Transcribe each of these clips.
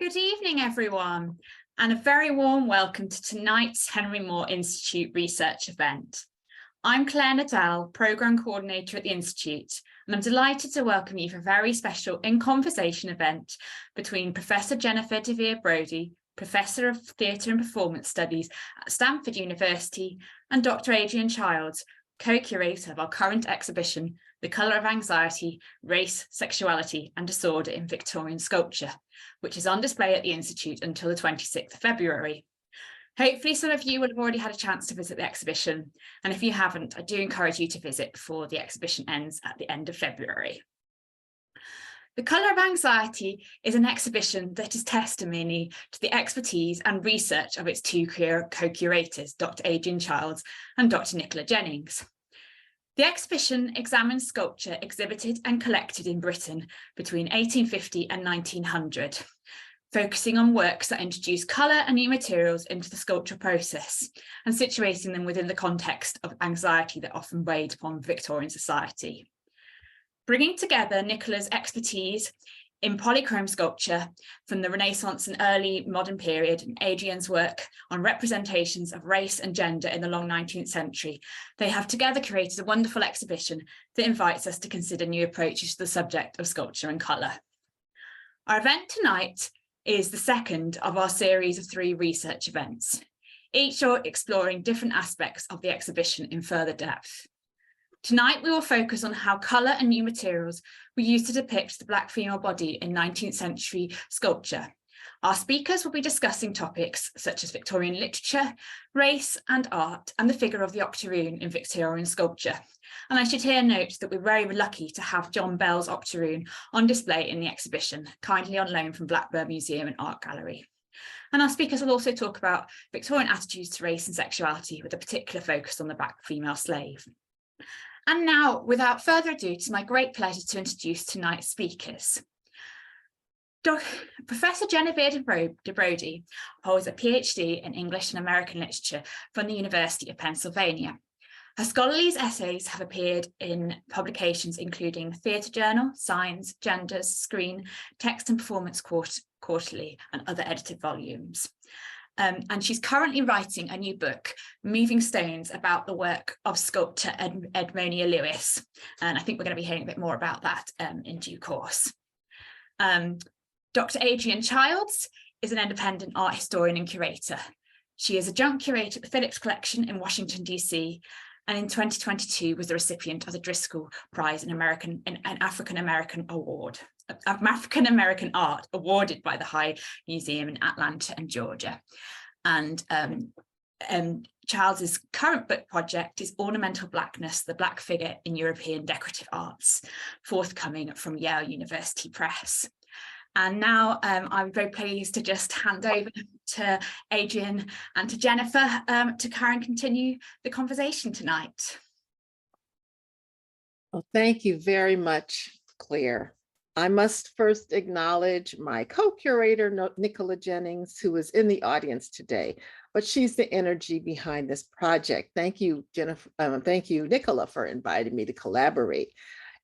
Good evening, everyone, and a very warm welcome to tonight's Henry Moore Institute research event. I'm Claire Nadal, Programme Coordinator at the Institute, and I'm delighted to welcome you for a very special in-conversation event between Professor Jennifer DeVere Brody, Professor of Theatre and Performance Studies at Stanford University, and Dr. Adrienne Childs, co-curator of our current exhibition, The Colour of Anxiety, Race, Sexuality and Disorder in Victorian Sculpture, which is on display at the Institute until the 26th of February. Hopefully some of you will have already had a chance to visit the exhibition, and if you haven't, I do encourage you to visit before the exhibition ends at the end of February. The Colour of Anxiety is an exhibition that is testimony to the expertise and research of its two co-curators, Dr. Adrienne Childs and Dr. Nicola Jennings. The exhibition examines sculpture exhibited and collected in Britain between 1850 and 1900, focusing on works that introduce colour and new materials into the sculptural process and situating them within the context of anxiety that often weighed upon Victorian society. Bringing together Nicola's expertise in polychrome sculpture from the Renaissance and early modern period, and Adrienne's work on representations of race and gender in the long 19th century, they have together created a wonderful exhibition that invites us to consider new approaches to the subject of sculpture and colour. Our event tonight is the second of our series of 3 research events, each exploring different aspects of the exhibition in further depth. Tonight, we will focus on how colour and new materials were used to depict the Black female body in 19th century sculpture. Our speakers will be discussing topics such as Victorian literature, race and art, and the figure of the octoroon in Victorian sculpture. And I should here note that we're very lucky to have John Bell's octoroon on display in the exhibition, kindly on loan from Blackburn Museum and Art Gallery. And our speakers will also talk about Victorian attitudes to race and sexuality, with a particular focus on the Black female slave. And now, without further ado, it's my great pleasure to introduce tonight's speakers. Professor Jennifer DeVere Brody holds a PhD in English and American Literature from the University of Pennsylvania. Her scholarly essays have appeared in publications including Theatre Journal, Signs, Genders, Screen, Text and Performance Quarterly, and other edited volumes. And she's currently writing a new book, Moving Stones, about the work of sculptor Edmonia Lewis. And I think we're going to be hearing a bit more about that in due course. Dr. Adrienne Childs is an independent art historian and curator. She is adjunct curator at the Phillips Collection in Washington, DC, and in 2022 was the recipient of the Driskell Prize in African American art awarded by the High Museum in Atlanta and Georgia. And Childs's current book project is Ornamental Blackness, the Black Figure in European Decorative Arts, forthcoming from Yale University Press. And now I'm very pleased to just hand over to Adrienne and to Jennifer to carry and continue the conversation tonight. Well, thank you very much, Claire. I must first acknowledge my co-curator, Nicola Jennings, who is in the audience today, but she's the energy behind this project. Thank you, Jennifer. Thank you, Nicola, for inviting me to collaborate.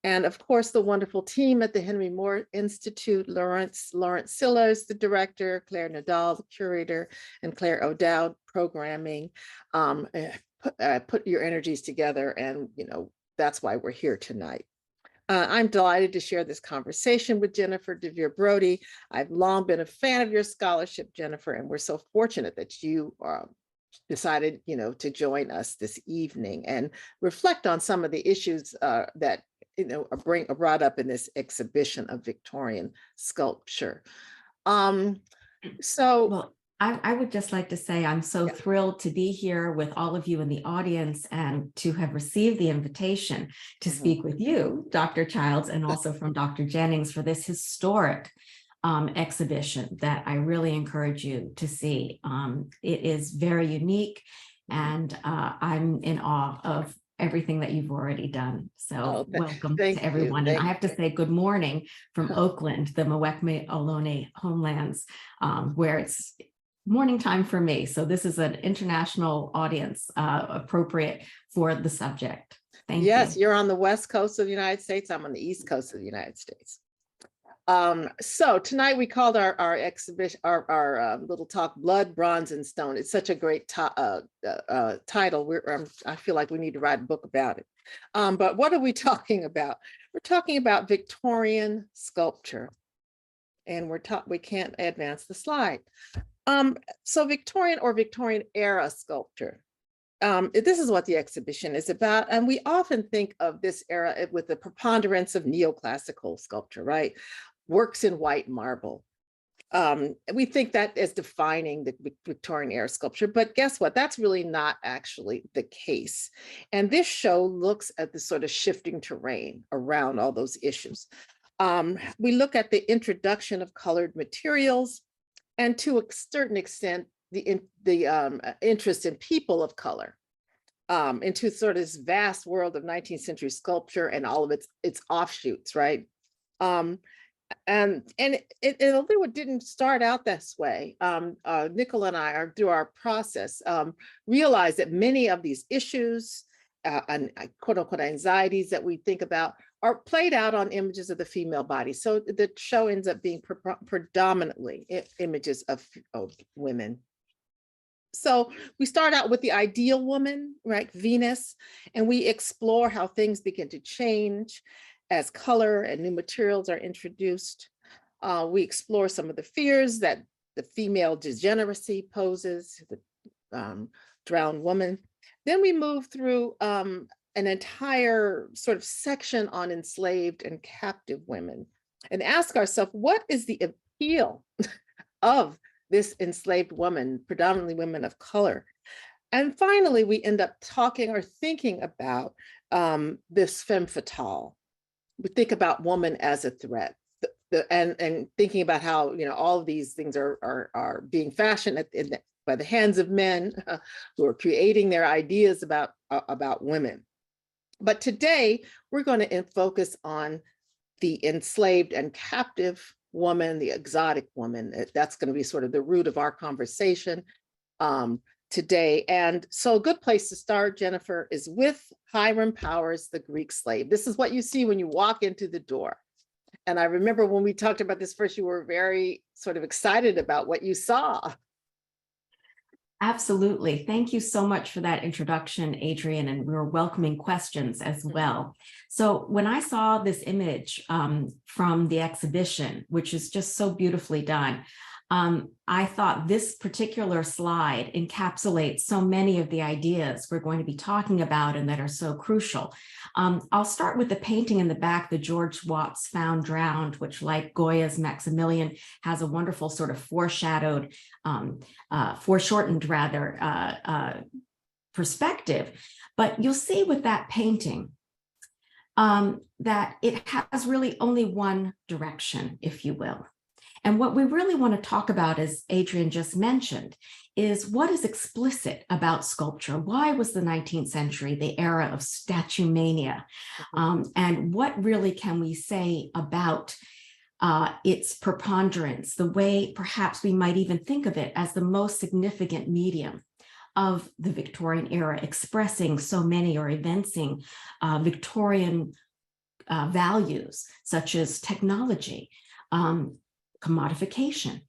And of course, the wonderful team at the Henry Moore Institute, Lawrence Silla is the director, Claire Nadal, the curator, and Claire O'Dowd, programming. Put your energies together, and that's why we're here tonight. I'm delighted to share this conversation with Jennifer DeVere Brody. I've long been a fan of your scholarship, Jennifer, and we're so fortunate that you decided, to join us this evening and reflect on some of the issues that are brought up in this exhibition of Victorian sculpture. Well, I would just like to say I'm so thrilled to be here with all of you in the audience and to have received the invitation to speak with you, Dr. Childs, and also from Dr. Jennings for this historic exhibition that I really encourage you to see. It is very unique, and I'm in awe of everything that you've already done. So welcome to everyone. And I have to say good morning from Oakland, the Mwekme Ohlone homelands, where it's morning time for me. So this is an international audience appropriate for the subject. Thank you. Yes, you're on the West Coast of the United States. I'm on the East Coast of the United States. So tonight we called our exhibition, our little talk, Blood, Bronze, and Stone. It's such a great title. I feel like we need to write a book about it. But what are we talking about? We're talking about Victorian sculpture. And we can't advance the slide. So Victorian or Victorian era sculpture. This is what the exhibition is about. And we often think of this era with the preponderance of neoclassical sculpture, right? Works in white marble. We think that is defining the Victorian era sculpture, but guess what? That's really not actually the case. And this show looks at the sort of shifting terrain around all those issues. We look at the introduction of colored materials, and to a certain extent, the interest in people of color into sort of this vast world of 19th century sculpture and all of its offshoots, right? And it although it didn't start out this way, Nicole and I are through our process realized that many of these issues and quote unquote anxieties that we think about are played out on images of the female body. So the show ends up being predominantly images of women. So we start out with the ideal woman, right, Venus, and we explore how things begin to change as color and new materials are introduced. We explore some of the fears that the female degeneracy poses, the drowned woman. Then we move through an entire sort of section on enslaved and captive women and ask ourselves, what is the appeal of this enslaved woman, predominantly women of color? And finally, we end up talking or thinking about this femme fatale. We think about woman as a threat, and thinking about how, you know, all of these things are being fashioned by the hands of men who are creating their ideas about women. But today we're going to focus on the enslaved and captive woman, the exotic woman. That's going to be sort of the root of our conversation today. And so a good place to start, Jennifer, is with Hiram Powers, the Greek slave. This is what you see when you walk into the door. And I remember when we talked about this first, you were very sort of excited about what you saw. Absolutely. Thank you so much for that introduction, Adrienne, and we were welcoming questions as well. So when I saw this image from the exhibition, which is just so beautifully done, I thought this particular slide encapsulates so many of the ideas we're going to be talking about and that are so crucial. I'll start with the painting in the back, the George Watts Found Drowned, which, like Goya's Maximilian, has a wonderful sort of foreshortened perspective. But you'll see with that painting that it has really only one direction, if you will. And what we really want to talk about, as Adrienne just mentioned, is what is explicit about sculpture. Why was the 19th century the era of statue mania? And what really can we say about its preponderance, the way perhaps we might even think of it as the most significant medium of the Victorian era, expressing so many or evincing Victorian values, such as technology, commodification,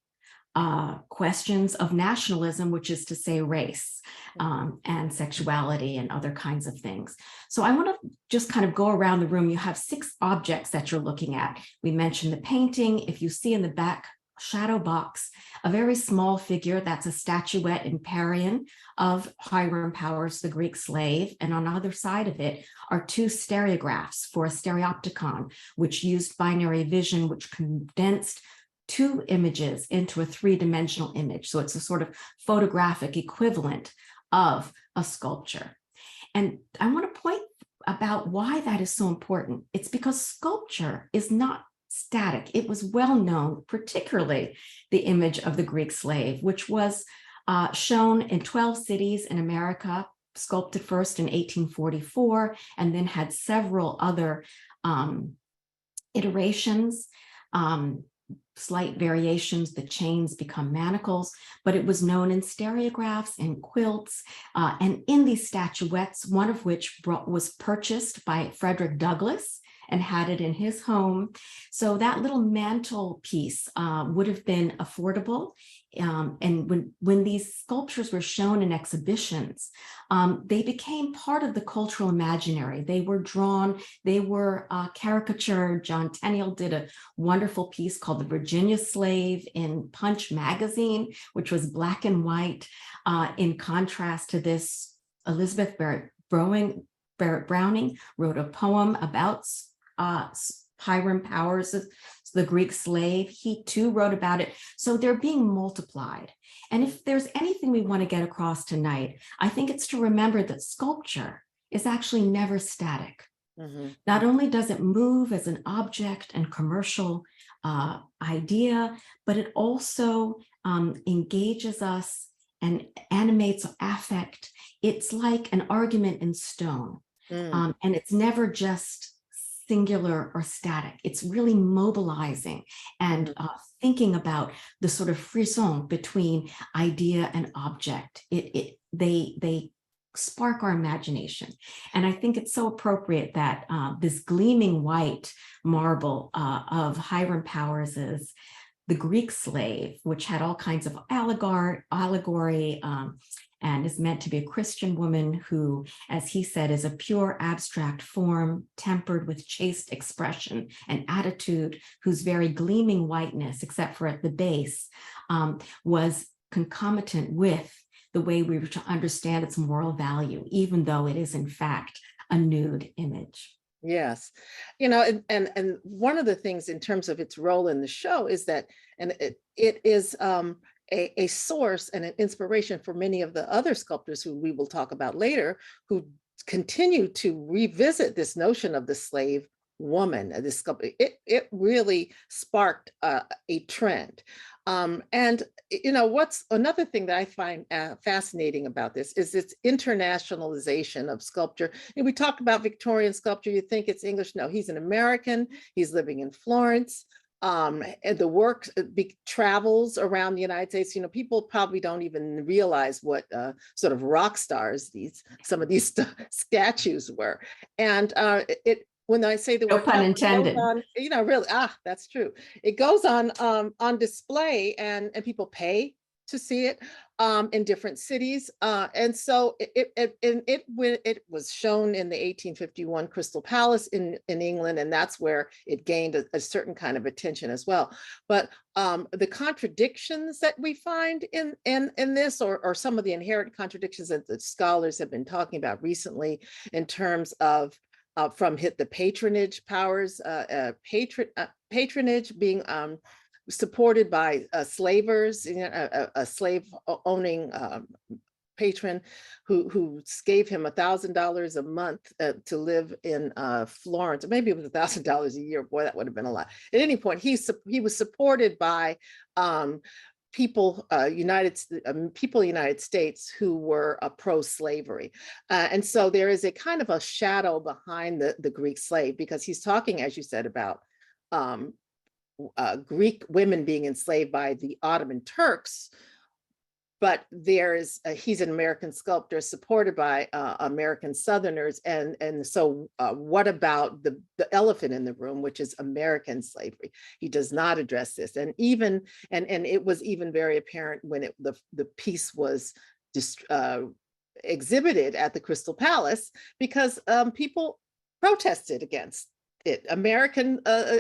questions of nationalism, which is to say race, and sexuality and other kinds of things. So I want to just kind of go around the room. You have 6 objects that you're looking at. We mentioned the painting. If you see in the back shadow box, a very small figure, that's a statuette in Parian of Hiram Powers, the Greek slave. And on the other side of it are 2 stereographs for a stereopticon, which used binary vision, which condensed 2 images into a 3-dimensional image. So it's a sort of photographic equivalent of a sculpture. And I want to point about why that is so important. It's because sculpture is not static. It was well known, particularly the image of the Greek slave, which was shown in 12 cities in America, sculpted first in 1844, and then had several other iterations, slight variations. The chains become manacles, but it was known in stereographs and quilts, and in these statuettes, one of which was purchased by Frederick Douglass and had it in his home. So that little mantelpiece would have been affordable. And when these sculptures were shown in exhibitions, they became part of the cultural imaginary. They were drawn, they were caricatured. John Tenniel did a wonderful piece called The Virginia Slave in Punch magazine, which was black and white. In contrast to this, Elizabeth Barrett Browning wrote a poem about Hiram Powers, the Greek slave. He too wrote about it. So they're being multiplied. And if there's anything we want to get across tonight, I think it's to remember that sculpture is actually never static. Not only does it move as an object and commercial idea, but it also engages us and animates affect. It's like an argument in stone. And it's never just singular or static. It's really mobilizing and thinking about the sort of frisson between idea and object. They spark our imagination. And I think it's so appropriate that this gleaming white marble of Hiram Powers's The Greek Slave, which had all kinds of allegory and is meant to be a Christian woman who, as he said, is a pure abstract form tempered with chaste expression and attitude, whose very gleaming whiteness, except for at the base, was concomitant with the way we were to understand its moral value, even though it is in fact a nude image. Yes, you know, and one of the things in terms of its role in the show is that, and it is a source and an inspiration for many of the other sculptors who we will talk about later, who continue to revisit this notion of the slave woman. This sculpture, it really sparked a trend. And you know, what's another thing that I find fascinating about this is its internationalization of sculpture. And we talk about Victorian sculpture, you think it's English. No, he's an American. He's living in Florence. And the work travels around the United States. You know, people probably don't even realize what sort of rock stars some of these statues were. And when I say the No word pun intended, you know, really, that's true. It goes on display, and people pay to see it in different cities. And so it was shown in the 1851 Crystal Palace in England, and that's where it gained a certain kind of attention as well. But the contradictions that we find in this, or some of the inherent contradictions that the scholars have been talking about recently in terms of from the patronage powers, patronage being supported by slavers, you know, a slave owning patron who gave him $1,000 a month to live in Florence, or maybe it was $1,000 a year. Boy, that would have been a lot. At any point, he was supported by people, United States who were pro-slavery. And so there is a kind of a shadow behind the Greek slave, because he's talking, as you said, about Greek women being enslaved by the Ottoman Turks. But he's an American sculptor supported by American Southerners. And so what about the elephant in the room, which is American slavery? He does not address this. And it was even very apparent when the piece was exhibited at the Crystal Palace, because people protested against it. American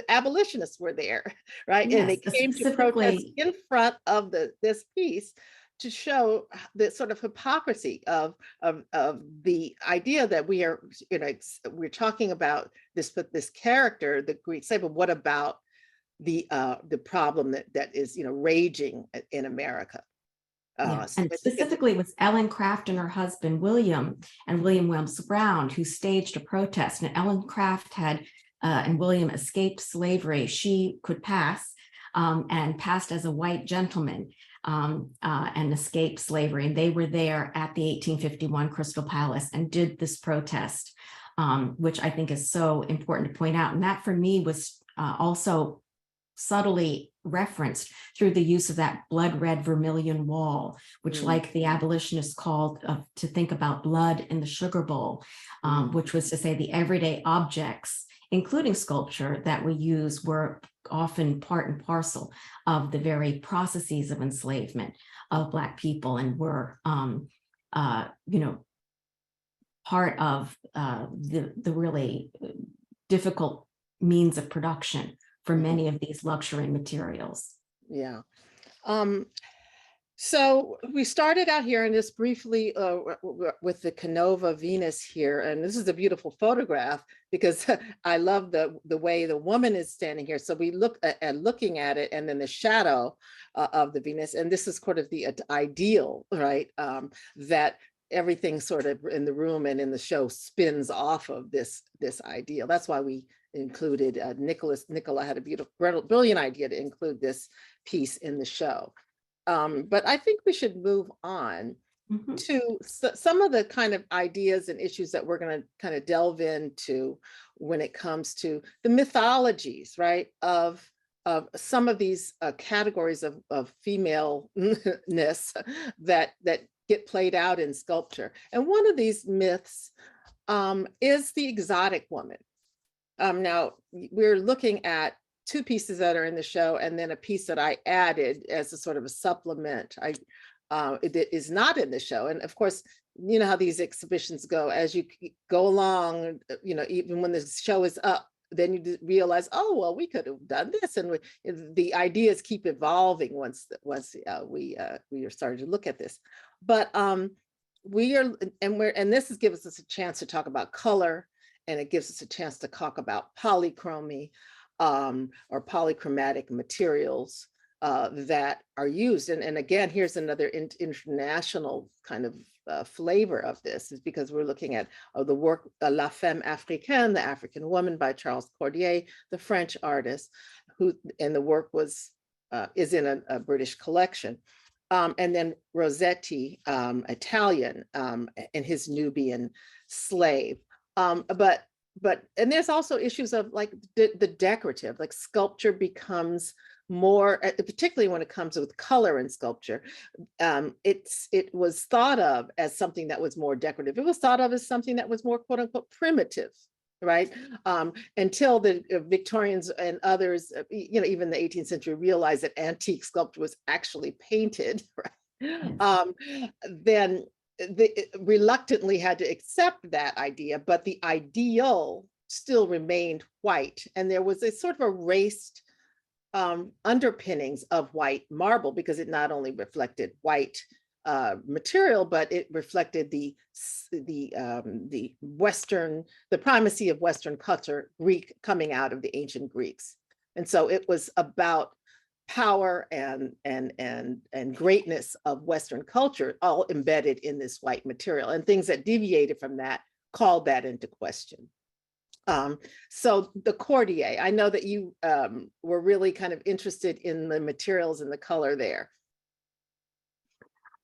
abolitionists were there, right? Yes, and they came to protest in front of this piece, to show the sort of hypocrisy of the idea that we are, you know, we're talking about this character, the Greek slave, but what about the problem that is, you know, raging in America? And specifically, it was Ellen Craft and her husband William Wells Brown who staged a protest. And Ellen Craft and William escaped slavery. She could pass and passed as a white gentleman. And escaped slavery. And they were there at the 1851 Crystal Palace and did this protest, which I think is so important to point out. And that for me was also subtly referenced through the use of that blood red vermilion wall, which like the abolitionists called to think about blood in the sugar bowl, which was to say the everyday objects including sculpture, that we use were often part and parcel of the very processes of enslavement of Black people, and were, part of the really difficult means of production for many of these luxury materials. Yeah. So we started out here and just briefly with the Canova Venus here, and this is a beautiful photograph because I love the way the woman is standing here. So we look at looking at it, and then the shadow of the Venus, and this is sort of the ideal, right? That everything sort of in the room and in the show spins off of this ideal. That's why we included Nicola had a beautiful, brilliant idea to include this piece in the show. But I think we should move on to some of the kind of ideas and issues that we're going to kind of delve into when it comes to the mythologies, right, of some of these categories of femaleness that get played out in sculpture. And one of these myths is the exotic woman. Now, we're looking at two pieces that are in the show, and then a piece that I added as a sort of a supplement. It is not in the show. And of course, you know how these exhibitions go. As you go along, even when the show is up, then you realize, oh, well, we could have done this. And the ideas keep evolving once we are starting to look at this. But this gives us a chance to talk about color, and it gives us a chance to talk about polychromy, or polychromatic materials that are used. And again, here's another international kind of flavor of this, is because we're looking at the work La Femme Africaine, the African Woman by Charles Cordier, the French artist, and the work is in a British collection. And then Rossetti, Italian, and his Nubian slave. And there's also issues of like the decorative, like sculpture becomes more, particularly when it comes with color in sculpture, it was thought of as something that was more decorative. It was thought of as something that was more quote unquote primitive, right? Until the Victorians and others, even the 18th century realized that antique sculpture was actually painted, right? Then reluctantly had to accept that idea, but the ideal still remained white. And there was a sort of erased underpinnings of white marble, because it not only reflected white material, but it reflected the primacy of Western culture, Greek, coming out of the ancient Greeks. And so it was about power and greatness of Western culture, all embedded in this white material, and things that deviated from that called that into question. So the Cordier, I know that you were really kind of interested in the materials and the color there.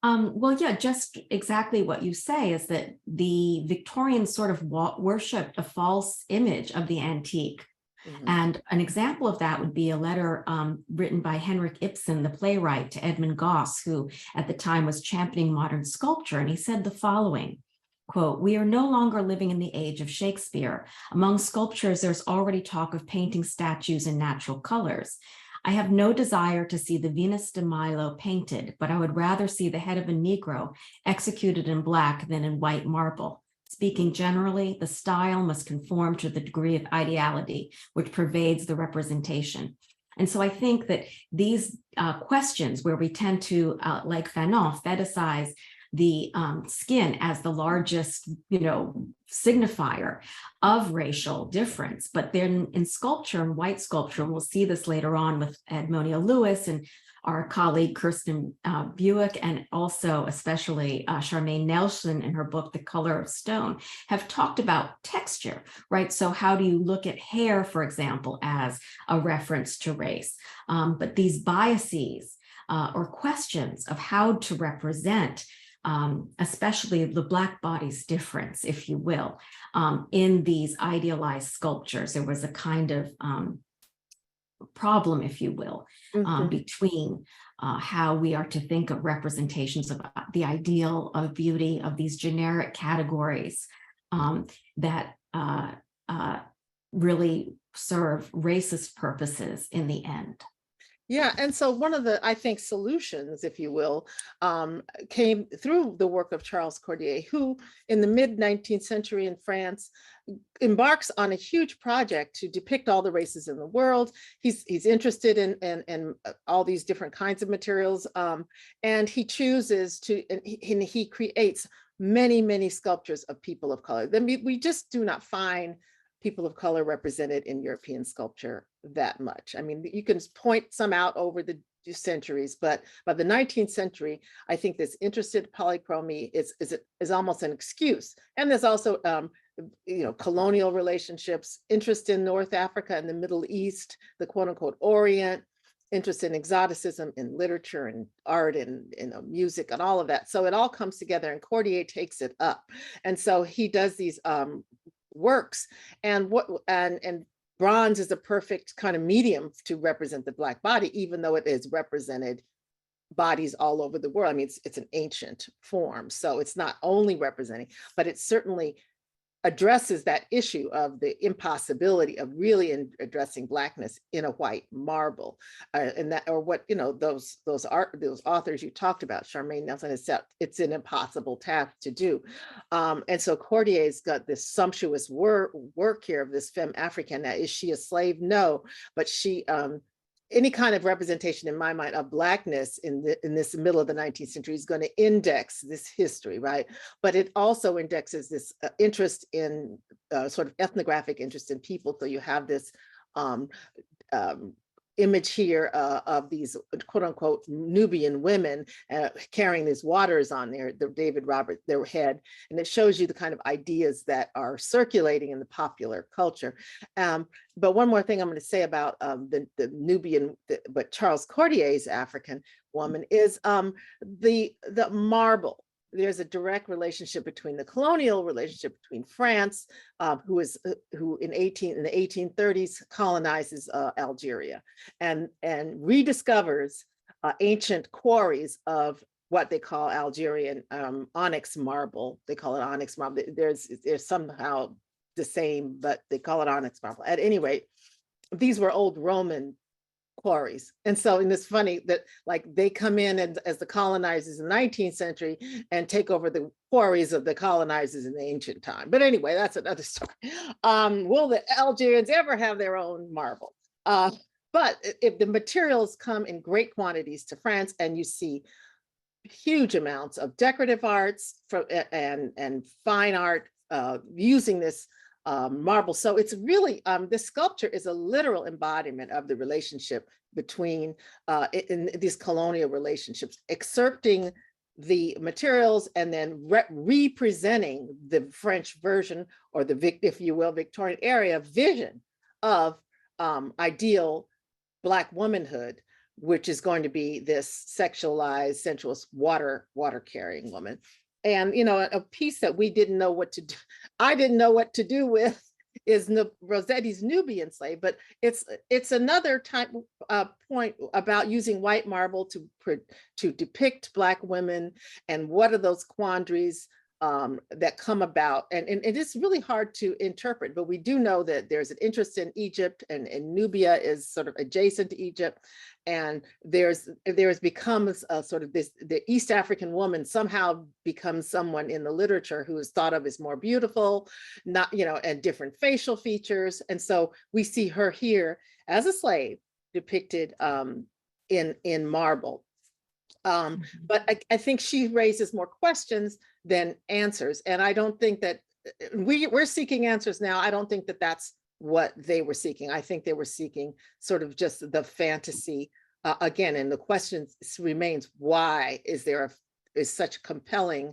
Well, yeah, just exactly what you say is that the Victorians sort of worshipped a false image of the antique. And an example of that would be a letter written by Henrik Ibsen, the playwright, to Edmund Goss, who at the time was championing modern sculpture. And he said the following, quote, "We are no longer living in the age of Shakespeare. Among sculptures, there's already talk of painting statues in natural colors. I have no desire to see the Venus de Milo painted, but I would rather see the head of a Negro executed in black than in white marble. Speaking generally, the style must conform to the degree of ideality which pervades the representation." And so I think that these questions where we tend to, like Fanon, fetishize the skin as the largest, signifier of racial difference. But then in sculpture and white sculpture, and we'll see this later on with Edmonia Lewis and our colleague Kirsten Buick, and also especially Charmaine Nelson in her book, The Color of Stone, have talked about texture, right? So how do you look at hair, for example, as a reference to race? But these biases or questions of how to represent especially the Black body's difference, if you will, in these idealized sculptures. There was a kind of problem, if you will, between how we are to think of representations of the ideal of beauty, of these generic categories that really serve racist purposes in the end. Yeah, and so one of the, I think, solutions, if you will, came through the work of Charles Cordier, who in the mid-19th century in France embarks on a huge project to depict all the races in the world. He's interested in all these different kinds of materials, and he chooses to, and he creates many sculptures of people of color. Then we just do not find people of color represented in European sculpture that much. I mean, you can point some out over the centuries, but by the 19th century, I think this interested polychromy is almost an excuse. And there's also, colonial relationships, interest in North Africa and the Middle East, the quote unquote Orient, interest in exoticism in literature and art and music and all of that. So it all comes together, and Cordier takes it up. And so he does these works, and bronze is a perfect kind of medium to represent the Black body, even though it is represented bodies all over the world. I mean, it's an ancient form, so it's not only representing, but it certainly addresses that issue of the impossibility of really addressing Blackness in a white marble, and that, or what, those authors you talked about, Charmaine Nelson has said, it's an impossible task to do. And so Cordier's got this sumptuous work here of this femme africaine. Now, is she a slave? No, but she, any kind of representation in my mind of Blackness in this middle of the 19th century is going to index this history, right? But it also indexes this interest in sort of ethnographic interest in people. So you have this image here of these quote unquote Nubian women carrying these waters on their head. And it shows you the kind of ideas that are circulating in the popular culture. But one more thing I'm going to say about the Nubian, but Charles Cordier's African woman is the marble. There's a direct relationship between the colonial relationship between France, who in the 1830s colonizes Algeria and rediscovers ancient quarries of what they call Algerian onyx marble. They call it onyx marble. There's somehow the same, but they call it onyx marble. At any rate, these were old Roman quarries. And so, and it's funny that like they come in as the colonizers in the 19th century and take over the quarries of the colonizers in the ancient time. But anyway, that's another story. Will the Algerians ever have their own marble? But if the materials come in great quantities to France, and you see huge amounts of decorative arts and fine art using this marble. So it's really, this sculpture is a literal embodiment of the relationship between, in these colonial relationships, excerpting the materials and then representing the French version, or the, if you will, Victorian era vision of ideal Black womanhood, which is going to be this sexualized, sensuous, water carrying woman. And, a piece that we didn't know what to do, I didn't know what to do with, is Rossetti's Nubian slave. But it's another type point about using white marble to depict Black women, and what are those quandaries that come about. And it is really hard to interpret, but we do know that there's an interest in Egypt, and Nubia is sort of adjacent to Egypt. And there's becomes a sort of the East African woman somehow becomes someone in the literature who is thought of as more beautiful, not, and different facial features. And so we see her here as a slave depicted in marble. But I think she raises more questions than answers. And I don't think that we're seeking answers now. I don't think that that's what they were seeking. I think they were seeking sort of just the fantasy again. And the question remains, why is such compelling,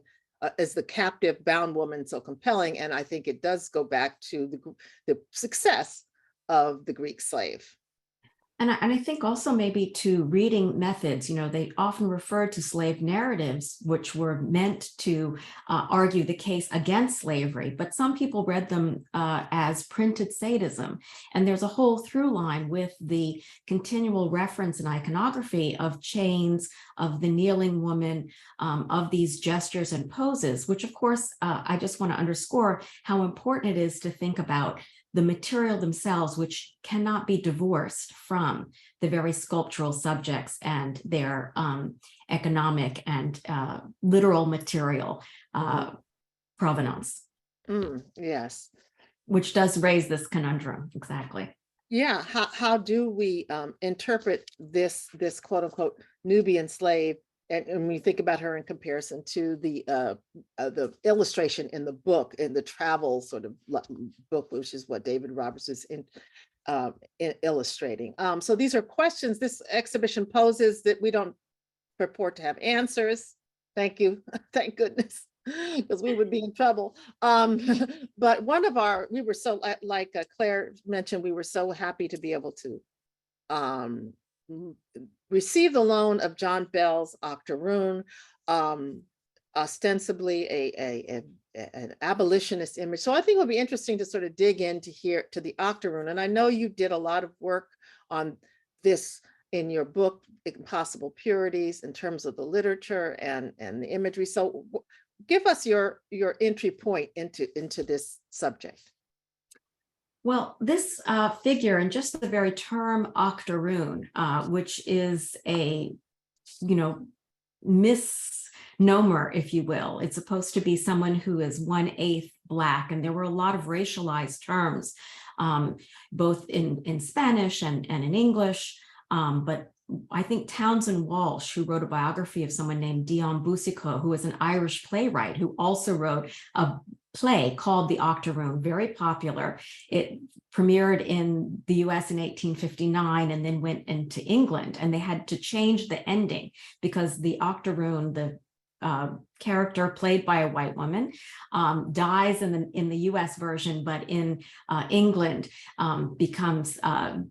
is the captive bound woman so compelling? And I think it does go back to the success of the Greek slave. And I think also maybe to reading methods, they often refer to slave narratives, which were meant to argue the case against slavery, but some people read them as printed sadism. And there's a whole through line with the continual reference and iconography of chains, of the kneeling woman, of these gestures and poses, which of course, I just want to underscore how important it is to think about the material themselves, which cannot be divorced from the very sculptural subjects and their economic and literal material provenance. Yes. Which does raise this conundrum, exactly. Yeah, how do we interpret this quote unquote Nubian slave, and when we think about her in comparison to the illustration in the book, in the travel sort of book, which is what David Roberts is illustrating. So these are questions this exhibition poses that we don't purport to have answers. Thank you, thank goodness, because we would be in trouble. But we were so, like Claire mentioned, we were so happy to be able to receive the loan of John Bell's octoroon, ostensibly an abolitionist image. So I think it would be interesting to sort of dig into here to the octoroon. And I know you did a lot of work on this in your book, Impossible Purities, in terms of the literature and the imagery. So give us your entry point into this subject. Well, this figure, and just the very term octoroon, which is a, misnomer, if you will. It's supposed to be someone who is 1/8 Black, and there were a lot of racialized terms, both in Spanish and in English. But I think Townsend Walsh, who wrote a biography of someone named Dion Boucicault, who was an Irish playwright, who also wrote a play called The Octoroon, very popular. It premiered in the US in 1859 and then went into England, and they had to change the ending because the Octoroon, the character played by a white woman, dies in the US version, but in England becomes,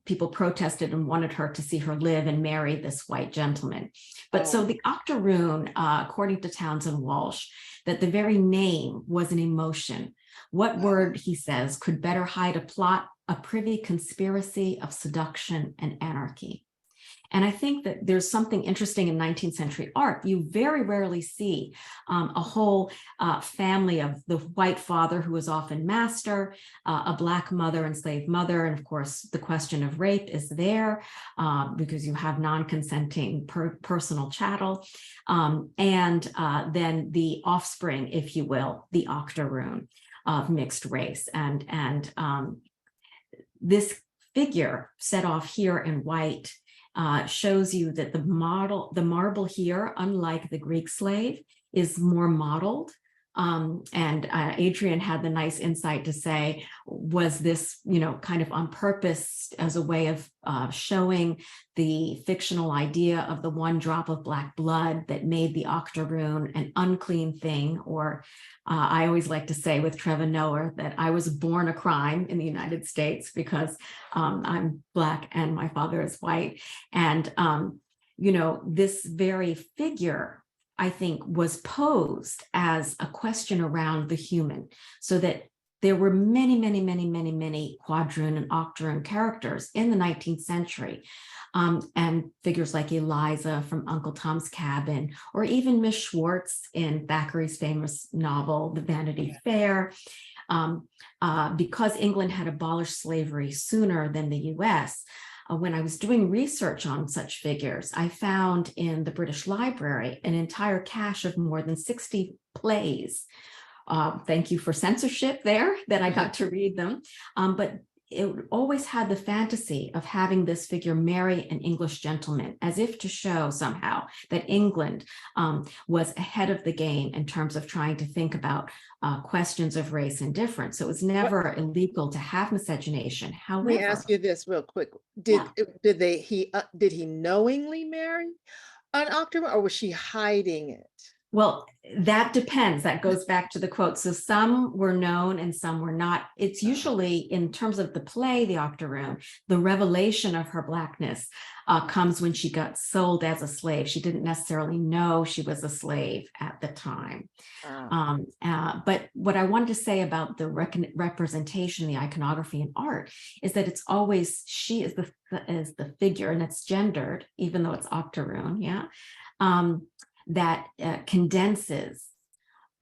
people protested and wanted her to see her live and marry this white gentleman. But so the octoroon, according to Townsend Walsh, that the very name was an emotion. What word, he says, could better hide a plot, a privy conspiracy of seduction and anarchy? And I think that there's something interesting in 19th century art. You very rarely see a whole family of the white father who is often master, a Black mother, enslaved mother. And of course, the question of rape is there because you have non-consenting personal chattel. And then the offspring, if you will, the octoroon of mixed race. And this figure set off here in white shows you that the marble here, unlike the Greek slave, is more modeled. And Adrienne had the nice insight to say, was this, kind of on purpose as a way of showing the fictional idea of the one drop of Black blood that made the octoroon an unclean thing? Or I always like to say with Trevor Noah that I was born a crime in the United States because I'm Black and my father is white. And, this very figure, I think, was posed as a question around the human, so that there were many quadroon and octoroon characters in the 19th century, and figures like Eliza from Uncle Tom's Cabin, or even Miss Schwartz in Thackeray's famous novel, The Vanity Fair. Because England had abolished slavery sooner than the US, when I was doing research on such figures, I found in the British Library an entire cache of more than 60 plays. Thank you for censorship there, that I got to read them. But it always had the fantasy of having this figure marry an English gentleman, as if to show somehow that England was ahead of the game in terms of trying to think about questions of race and difference. So it was never illegal to have miscegenation. However, let me ask you this real quick: did he knowingly marry an octoroon, or was she hiding it? Well, that depends. That goes back to the quote. So some were known and some were not. It's usually, in terms of the play, The Octoroon, the revelation of her Blackness comes when she got sold as a slave. She didn't necessarily know she was a slave at the time. But what I wanted to say about the representation, the iconography in art, is that it's always, she is the figure, and it's gendered, even though it's octoroon, that condenses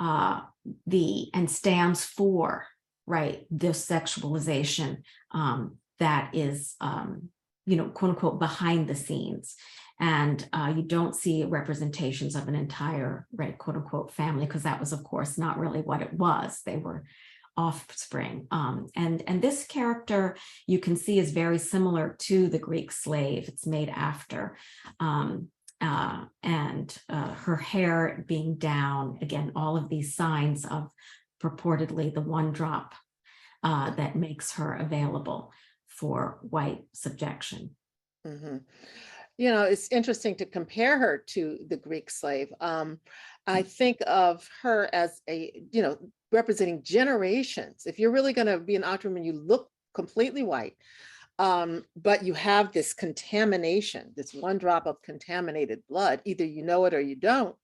and stands for right, this sexualization that is, quote unquote, behind the scenes. And you don't see representations of an entire, right, quote unquote, family, because that was, of course, not really what it was. They were offspring. And this character you can see is very similar to the Greek slave. It's made after. Her hair being down, again, all of these signs of purportedly the one drop that makes her available for white subjection. Mm-hmm. It's interesting to compare her to the Greek slave. I think of her as representing generations. If you're really going to be an octoroon, you look completely white, but you have this contamination, this one drop of contaminated blood. Either you know it or you don't.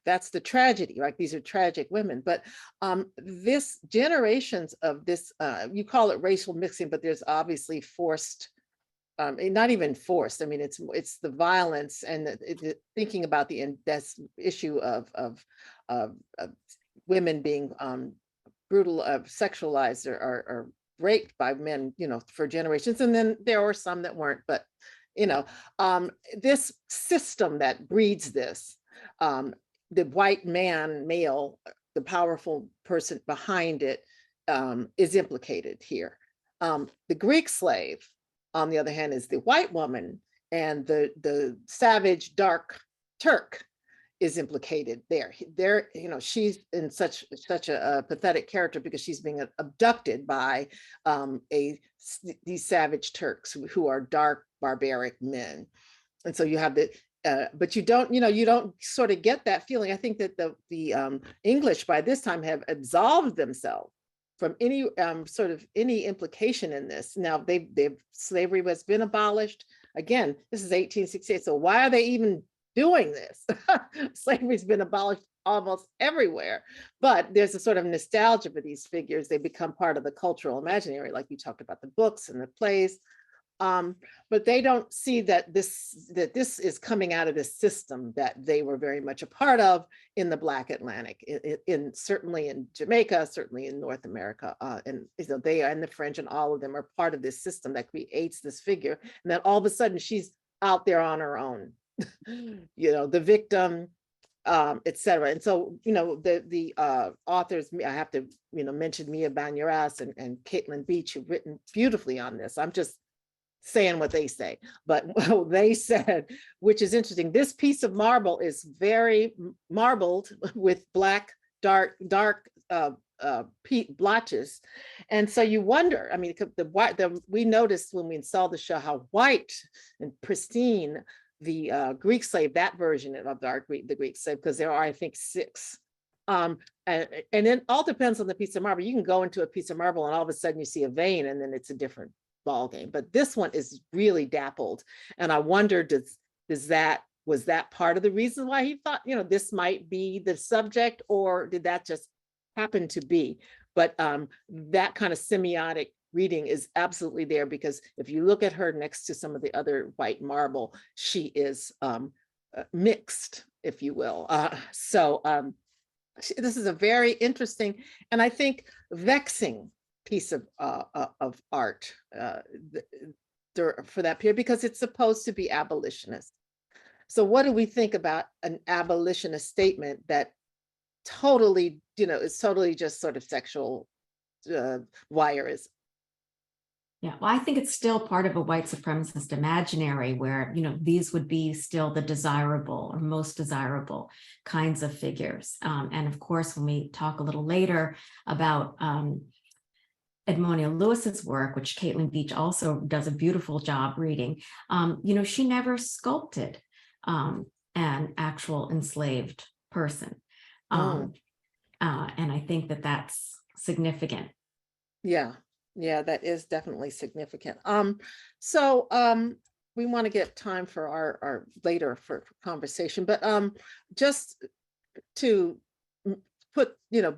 That's the tragedy, right? These are tragic women, but this generations of this, you call it racial mixing, but there's obviously forced, not even forced. I mean, it's the violence and thinking about this issue of women being brutal, sexualized or raped by men, for generations. And then there were some that weren't, but this system that breeds this, the white male, the powerful person behind it, is implicated here. The Greek slave, on the other hand, is the white woman, and the savage dark Turk is implicated there. She's in such a pathetic character because she's being abducted by these savage Turks who are dark, barbaric men. And so you have but you don't sort of get that feeling. I think that the English by this time have absolved themselves from any any implication in this. Now slavery has been abolished. Again, this is 1868. So why are they even doing this? Slavery's been abolished almost everywhere, but there's a sort of nostalgia for these figures. They become part of the cultural imaginary, like you talked about the books and the plays. But they don't see that this is coming out of this system that they were very much a part of in the Black Atlantic, certainly in Jamaica, certainly in North America, and they are in the French, and all of them are part of this system that creates this figure. And then all of a sudden she's out there on her own, the victim, etc. And so, the authors, I have to, mention Mia Banyeras and Caitlin Beach, who've written beautifully on this. I'm just saying what they say, but they said, which is interesting, this piece of marble is very marbled with black, dark blotches. And so you wonder, I mean, we noticed when we saw the show how white and pristine the Greek slave, that version of the Greek slave, because there are, I think, 6. And it all depends on the piece of marble. You can go into a piece of marble and all of a sudden you see a vein, and then it's a different ball game. But this one is really dappled, and I wonder, was that part of the reason why he thought this might be the subject, or did that just happen to be? But that kind of semiotic reading is absolutely there, because if you look at her next to some of the other white marble, she is mixed, if you will. This is a very interesting, and I think vexing piece of art for that period, because it's supposed to be abolitionist. So what do we think about an abolitionist statement that totally, is totally just sort of sexual voyeurism? Yeah, well, I think it's still part of a white supremacist imaginary where, these would be still the desirable or most desirable kinds of figures. And of course, when we talk a little later about Edmonia Lewis's work, which Caitlin Beach also does a beautiful job reading, she never sculpted an actual enslaved person. And I think that that's significant. Yeah, that is definitely significant. So we want to get time for our later for conversation, but just to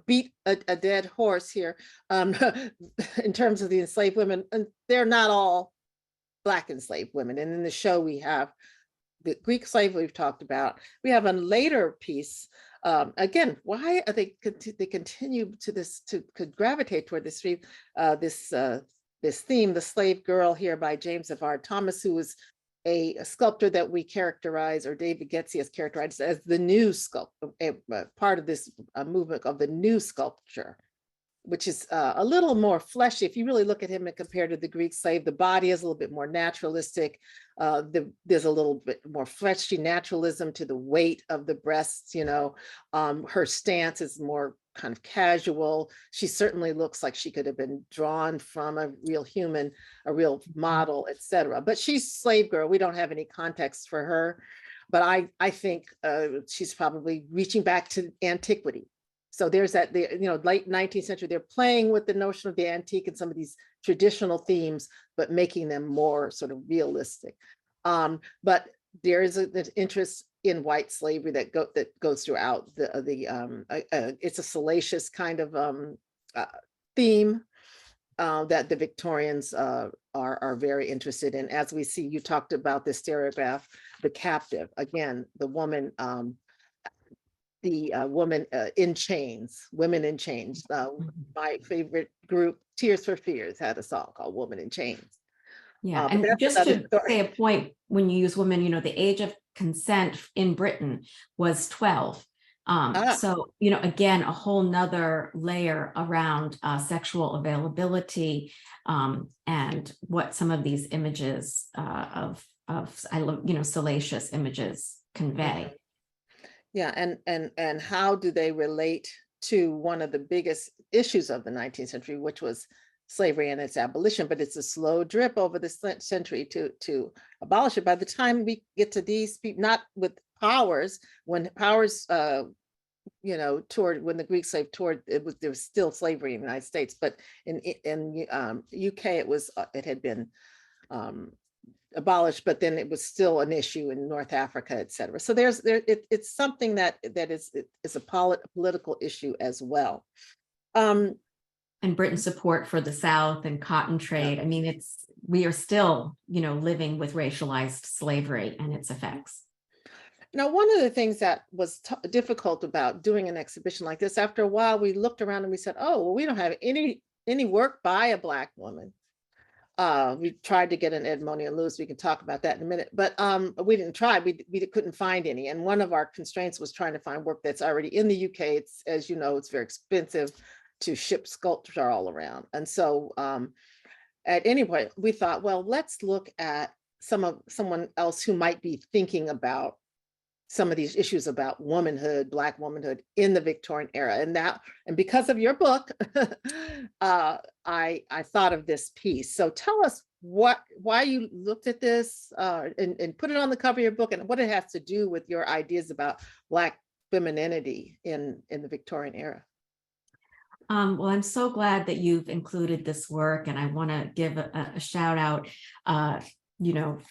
beat a dead horse here, in terms of the enslaved women, and they're not all Black enslaved women. And in the show we have the Greek slave we've talked about. We have a later piece again, why are they continue to this, to could gravitate toward this this theme, The Slave Girl, here by James F. R. Thomas, who was a sculptor that we characterize, or David Getzi has characterized as the new sculptor, part of this movement of the new sculpture, which is a little more fleshy. If you really look at him and compare to the Greek slave, the body is a little bit more naturalistic. There's a little bit more fleshy naturalism to the weight of the breasts, you know. Her stance is more kind of casual. She certainly looks like she could have been drawn from a real human, a real model, etc. But she's slave girl. We don't have any context for her. But I think she's probably reaching back to antiquity. So there's that, late 19th century, they're playing with the notion of the antique and some of these traditional themes, but making them more sort of realistic. But there is an interest in white slavery that goes throughout it's a salacious kind of theme that the Victorians are very interested in. As we see, you talked about the stereograph, the captive, again, the woman, woman in chains, women in chains. My favorite group, Tears for Fears, had a song called Woman in Chains. Yeah, and just to say a point, when you use women, the age of consent in Britain was 12. So, again, a whole nother layer around sexual availability and what some of these images of salacious images convey. Yeah, and how do they relate to one of the biggest issues of the 19th century, which was slavery and its abolition? But it's a slow drip over the century to abolish it. By the time we get to these people, not with Powers, when Powers, when the Greek slave toured, there was still slavery in the United States, but in UK it had been abolished, but then it was still an issue in North Africa, et cetera. So it's something that is a political issue as well. And Britain's support for the South and cotton trade. I mean, we are still, living with racialized slavery and its effects. Now, one of the things that was difficult about doing an exhibition like this, after a while, we looked around and we said, oh, well, we don't have any work by a Black woman. We tried to get an Edmonia Lewis. We can talk about that in a minute, but we didn't try. We couldn't find any. And one of our constraints was trying to find work that's already in the UK. It's, as you know, it's very expensive to ship sculpture all around. And so at any point, we thought, well, let's look at someone else who might be thinking about some of these issues about womanhood, Black womanhood in the Victorian era. And because of your book, I thought of this piece. So tell us why you looked at this and put it on the cover of your book, and what it has to do with your ideas about Black femininity in the Victorian era. Well, I'm so glad that you've included this work, and I want to give a shout out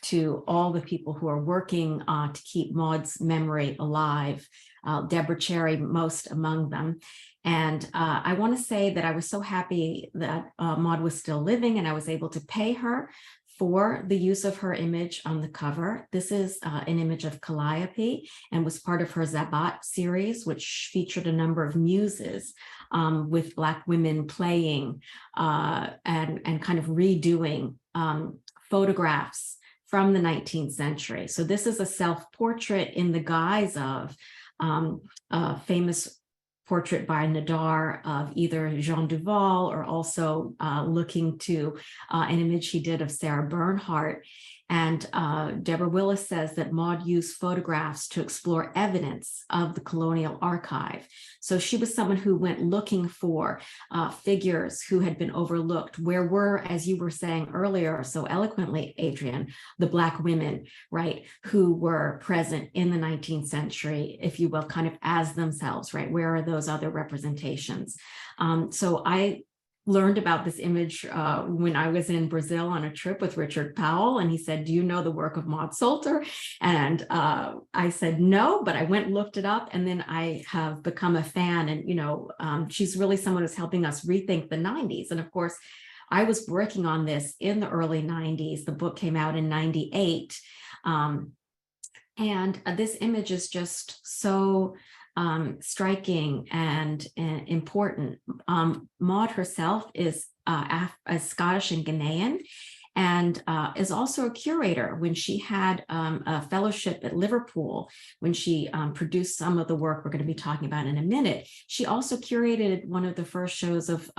to all the people who are working to keep Maud's memory alive, Deborah Cherry most among them. And I want to say that I was so happy that Maud was still living and I was able to pay her for the use of her image on the cover. This is an image of Calliope and was part of her Zabat series, which featured a number of muses with Black women playing and kind of redoing photographs from the 19th century. So this is a self-portrait in the guise of a famous portrait by Nadar of either Jean Duval or also looking to an image he did of Sarah Bernhardt. And Deborah Willis says that Maud used photographs to explore evidence of the colonial archive. So she was someone who went looking for figures who had been overlooked. Where were, as you were saying earlier so eloquently, Adrienne, the Black women, right, who were present in the 19th century, if you will, kind of as themselves, right? Where are those other representations? So I learned about this image when I was in Brazil on a trip with Richard Powell, and he said, do you know the work of Maud Salter? And I said, no, but I went and looked it up, and then I have become a fan. And, she's really someone who's helping us rethink the 90s. And of course, I was working on this in the early 90s. The book came out in 98. And this image is just so striking and important. Maud herself is Scottish and Ghanaian, and is also a curator. When she had a fellowship at Liverpool, when she produced some of the work we're going to be talking about in a minute, she also curated one of the first shows of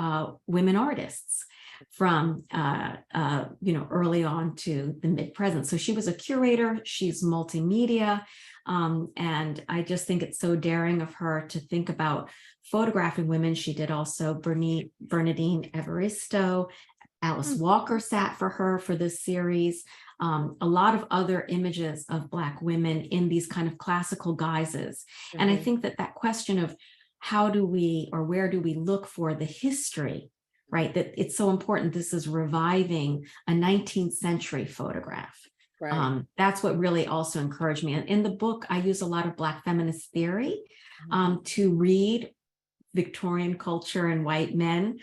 women artists from early on to the mid-present. So she was a curator, she's multimedia, and I just think it's so daring of her to think about photographing women. She did also Bernadine Evaristo. Alice Walker sat for her for this series. A lot of other images of Black women in these kind of classical guises. Mm-hmm. And I think that question of how do we, or where do we look for the history, right? That it's so important. This is reviving a 19th century photograph. Right. That's what really also encouraged me. And in the book, I use a lot of Black feminist theory to read Victorian culture and white men.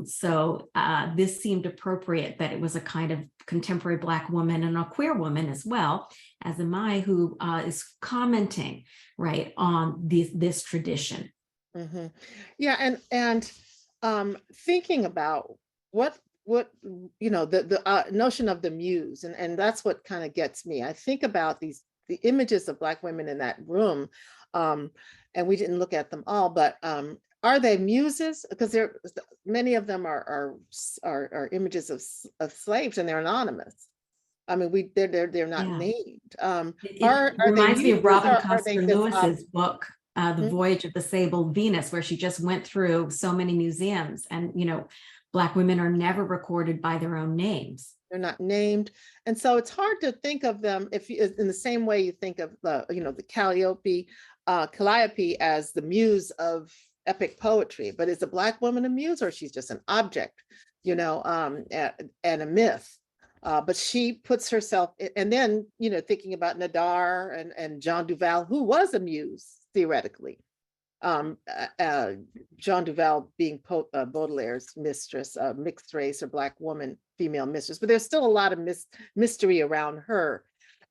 So this seemed appropriate, that it was a kind of contemporary Black woman and a queer woman as well, as am I, who is commenting, right, on this tradition. Mm-hmm. Yeah, and thinking about what the notion of the muse, and that's what kind of gets me. I think about the images of Black women in that room, and we didn't look at them all, but are they muses? Because many of them are images of slaves, and they're anonymous. I mean, they're not named. It reminds me of Robin Coster Lewis's book, The Voyage of the Sable Venus, where she just went through so many museums, and Black women are never recorded by their own names. They're not named, and so it's hard to think of them in the same way you think of the Calliope as the muse of epic poetry. But is a Black woman a muse, or she's just an object, and a myth? But she puts herself, and then thinking about Nadar and Jean Duval, who was a muse theoretically. Jean Duval being Baudelaire's mistress, mixed race or Black woman, female mistress, but there's still a lot of mystery around her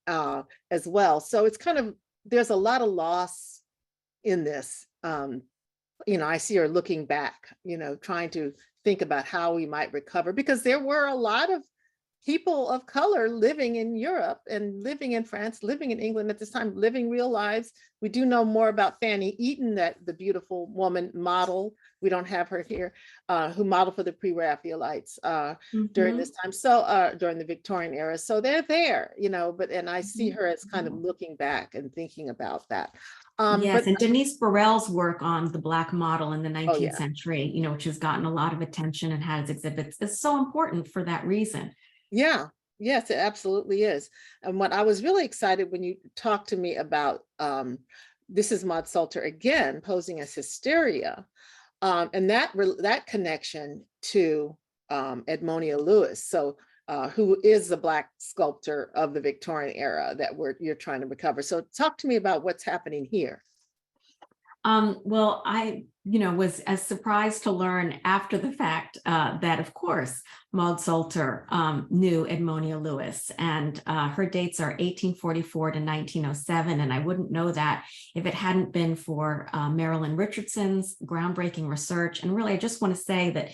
as well. So it's there's a lot of loss in this. I see her looking back, trying to think about how we might recover, because there were a lot of people of color living in Europe and living in France, living in England at this time, living real lives. We do know more about Fanny Eaton, the beautiful woman model. We don't have her here, who modeled for the pre-Raphaelites during this time. So during the Victorian era. So they're there, and I see her as kind of looking back and thinking about that. Yes, and Denise Burrell's work on the Black model in the 19th century, which has gotten a lot of attention and has exhibits, is so important for that reason. Yeah, yes, it absolutely is. And what I was really excited when you talked to me about, this is Maud Salter again, posing as Hysteria, and that connection to Edmonia Lewis, so who is the Black sculptor of the Victorian era that you're trying to recover. So talk to me about what's happening here. Well, I, was as surprised to learn after the fact that, of course, Maud Salter knew Edmonia Lewis, and her dates are 1844 to 1907. And I wouldn't know that if it hadn't been for Marilyn Richardson's groundbreaking research. And really, I just want to say that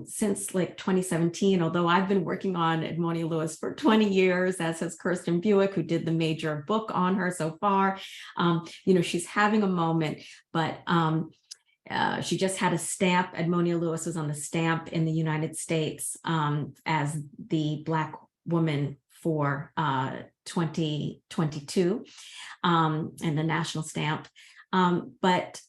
since 2017, although I've been working on Edmonia Lewis for 20 years, as has Kirsten Buick, who did the major book on her so far, she's having a moment, but she just had a stamp. Edmonia Lewis was on the stamp in the United States as the Black woman for 2022 and the national stamp. But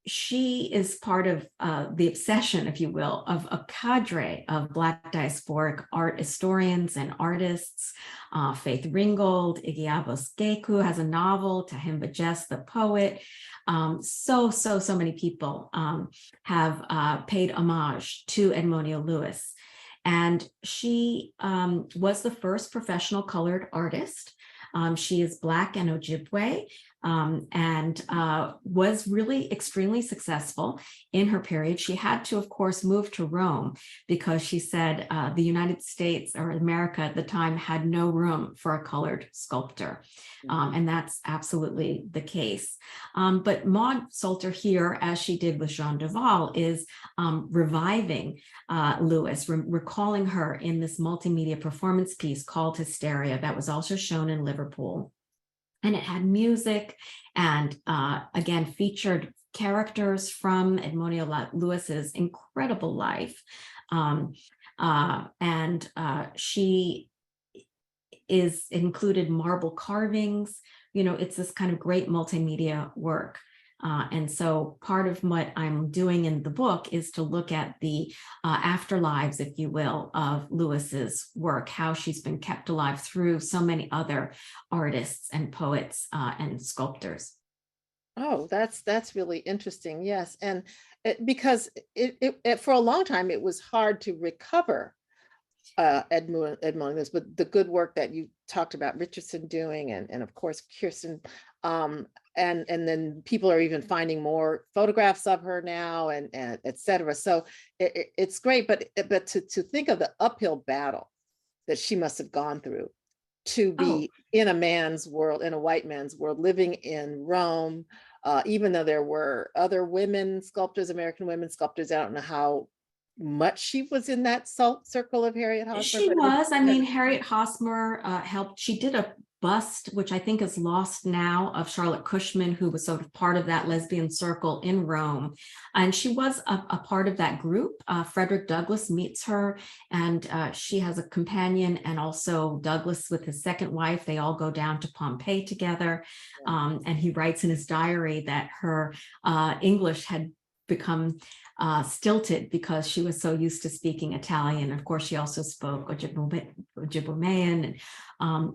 she is part of the obsession, if you will, of a cadre of Black diasporic art historians and artists. Faith Ringgold, Igiabos Geku has a novel, Tahimba Jess, the poet. So many people have paid homage to Edmonia Lewis. And she was the first professional colored artist. She is Black and Ojibwe. and was really extremely successful in her period. She had to, of course, move to Rome because she said the United States or America at the time had no room for a colored sculptor. And that's absolutely the case. But Maud Salter here, as she did with Jean Duval, is reviving Lewis, recalling her in this multimedia performance piece called Hysteria that was also shown in Liverpool. And it had music and again, featured characters from Edmonia Lewis's incredible life. She is included marble carvings. You know, it's this kind of great multimedia work. And so part of what I'm doing in the book is to look at the afterlives, if you will, of Lewis's work, how she's been kept alive through so many other artists and poets and sculptors. Oh, that's really interesting. Yes. And because it for a long time, it was hard to recover Edmund Lewis, but the good work that you talked about Richardson doing, and of course Kirsten, and then people are even finding more photographs of her now, and et cetera. So it's great, but to think of the uphill battle that she must have gone through to be in a man's world, in a white man's world, living in Rome, even though there were other women sculptors, American women sculptors. I don't know how much she was in that circle of Harriet Hosmer. She was. I mean, Harriet Hosmer helped. She did a bust, which I think is lost now, of Charlotte Cushman, who was sort of part of that lesbian circle in Rome. And she was a part of that group. Frederick Douglass meets her, and she has a companion, and also Douglass with his second wife. They all go down to Pompeii together. And he writes in his diary that her English had become stilted because she was so used to speaking Italian. Of course, she also spoke Ojibwayan, and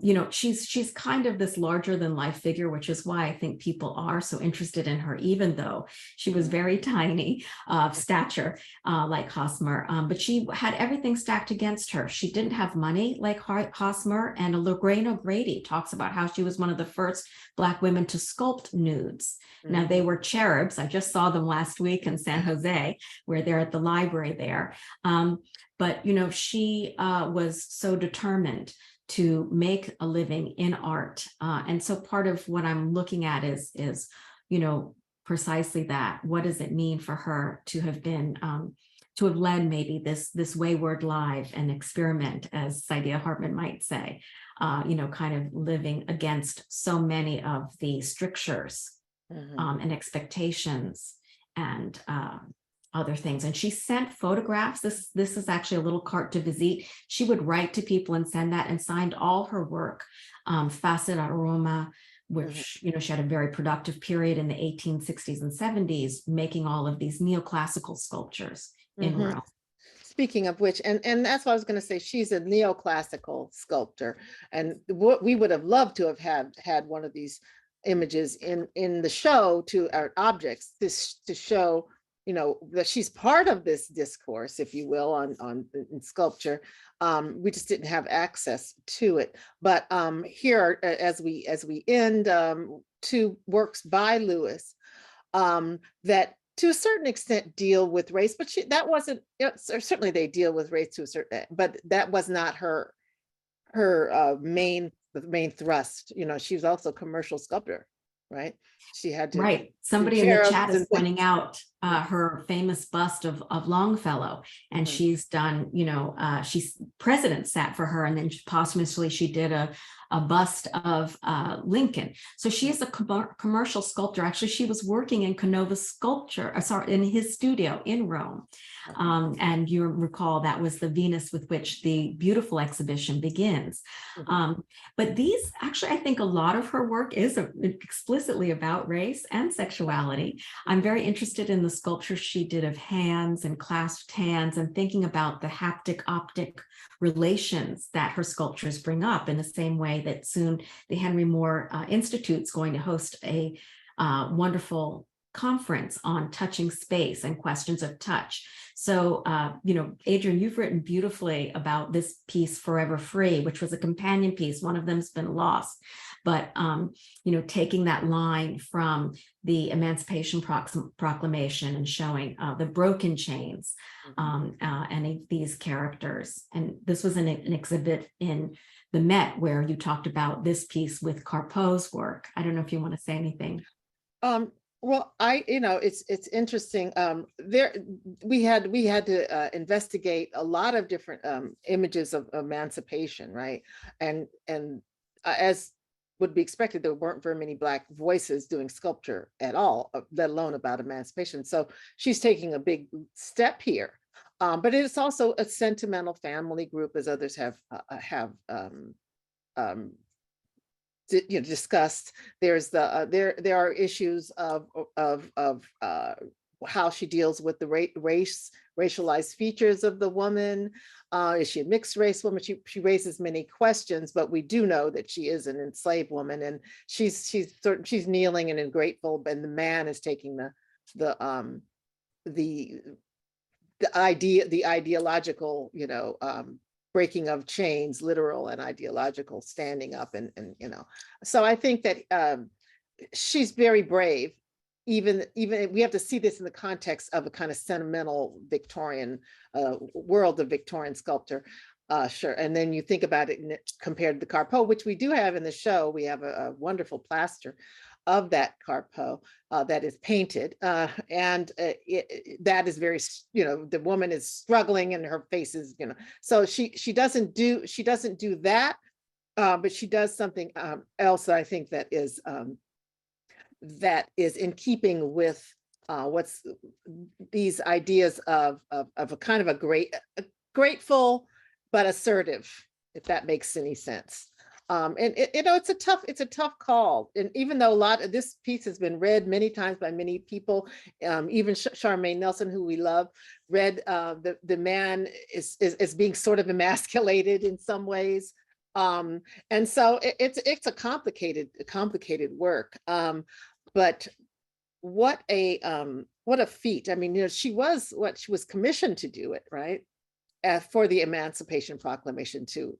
you know, she's kind of this larger than life figure, which is why I think people are so interested in her, even though she was very tiny of stature, like Hosmer. But she had everything stacked against her. She didn't have money like Hosmer, and Lorraine O'Grady talks about how she was one of the first Black women to sculpt nudes. Now, they were cherubs. I just saw them last week in San Jose, where they're at the library there. But, you know, she was so determined to make a living in art. And so part of what I'm looking at is, you know, precisely that. What does it mean for her to have been, to have led maybe this wayward life and experiment, as Saidiya Hartman might say, you know, kind of living against so many of the strictures and expectations and other things. And she sent photographs. This is actually a little carte de visite. She would write to people and send that, and signed all her work. Facet a Roma, which, you know, she had a very productive period in the 1860s and 70s, making all of these neoclassical sculptures in Rome. Speaking of which, and that's what I was going to say, she's a neoclassical sculptor, and what we would have loved to have had one of these images in the show, to our objects, to show, you know, that she's part of this discourse, if you will, on in sculpture. We just didn't have access to it. But here, as we end, two works by Lewis that to a certain extent deal with race, but that wasn't, certainly they deal with race to a certain, but that was not her main thrust. You know, she was also a commercial sculptor, right? She had to. Right. Somebody in the chat is pointing out her famous bust of Longfellow, and she's done, you know, President sat for her, and then posthumously she did a bust of Lincoln. So she is a commercial sculptor. Actually, she was working in Canova's sculpture, in his studio in Rome. And you recall that was the Venus with which the beautiful exhibition begins. But these, actually, I think a lot of her work is explicitly about race and sexuality. I'm very interested in the sculptures she did of hands and clasped hands, and thinking about the haptic optic relations that her sculptures bring up, in the same way that soon the Henry Moore Institute is going to host a wonderful conference on touching space and questions of touch. So, you know, Adrienne, you've written beautifully about this piece, Forever Free, which was a companion piece. One of them's been lost. but taking that line from the Emancipation Proclamation and showing the broken chains and these characters. And this was an exhibit in the Met where you talked about this piece with Carpeau's work. I don't know if you want to say anything. Well, it's interesting. We had to investigate a lot of different images of emancipation, right? And as would be expected, there weren't very many Black voices doing sculpture at all, let alone about emancipation. So she's taking a big step here. But it's also a sentimental family group, as others have discussed. There's there are issues of how she deals with the racialized features of the woman. Is she a mixed race woman? She raises many questions, but we do know that she is an enslaved woman, and she's kneeling and grateful, and the man is taking the ideological, breaking of chains, literal and ideological, standing up and so I think that she's very brave. Even we have to see this in the context of a kind of sentimental Victorian world of Victorian sculpture. Sure. And then you think about it compared to the Carpeau, which we do have in the show. We have a wonderful plaster of that Carpeau that is painted, and that is very, the woman is struggling and her face is, so she doesn't do that, but she does something else that I think that is in keeping with what's these ideas of a kind of a grateful but assertive, if that makes any sense. And it's a tough call. And even though a lot of this piece has been read many times by many people, even Charmaine Nelson, who we love, read the man is being sort of emasculated in some ways. And so it's a complicated work. But what a feat. I mean, she was commissioned to do it, right? For the Emancipation Proclamation to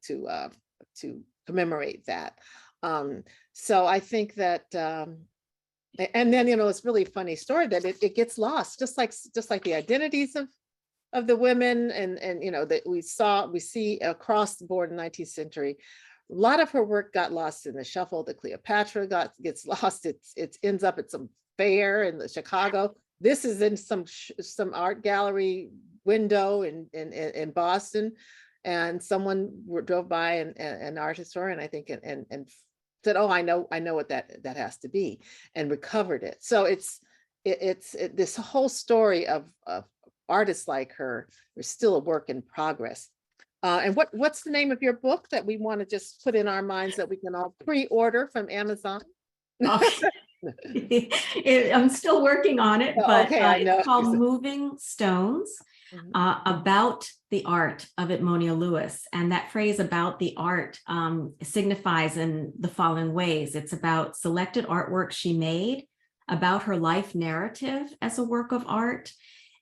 commemorate that. So I think that, and then, it's really a funny story that it gets lost, just like the identities of the women and that we see across the board in the 19th century. A lot of her work got lost in the shuffle. The Cleopatra gets lost. It ends up at some fair in Chicago. This is in some art gallery window in Boston. And someone drove by, an art historian, I think, and said, "Oh, I know what that has to be," and recovered it. So it's this whole story of artists like her is still a work in progress. And what's the name of your book that we want to just put in our minds that we can all pre-order from Amazon? Okay. I'm still working on it, but okay, I know. It's called Moving Stones, about the art of Edmonia Lewis. And that phrase "about the art" signifies in the following ways. It's about selected artwork she made, about her life narrative as a work of art,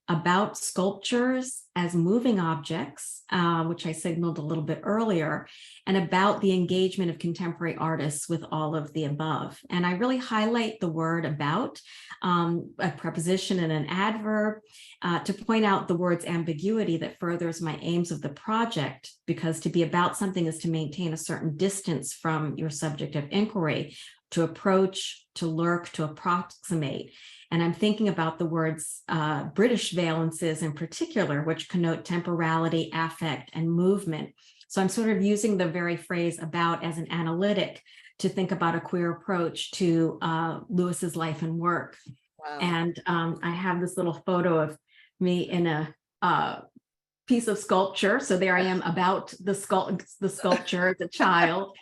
about sculptures as moving objects, which I signaled a little bit earlier, and about the engagement of contemporary artists with all of the above. And I really highlight the word "about," a preposition and an adverb, to point out the word's ambiguity that furthers my aims of the project, because to be about something is to maintain a certain distance from your subject of inquiry, to approach, to lurk, to approximate. And I'm thinking about the words British valences in particular, which connote temporality, affect, and movement. So I'm sort of using the very phrase "about" as an analytic to think about a queer approach to Lewis's life and work. Wow. And I have this little photo of me in a piece of sculpture. So there I am about the sculpture as a child.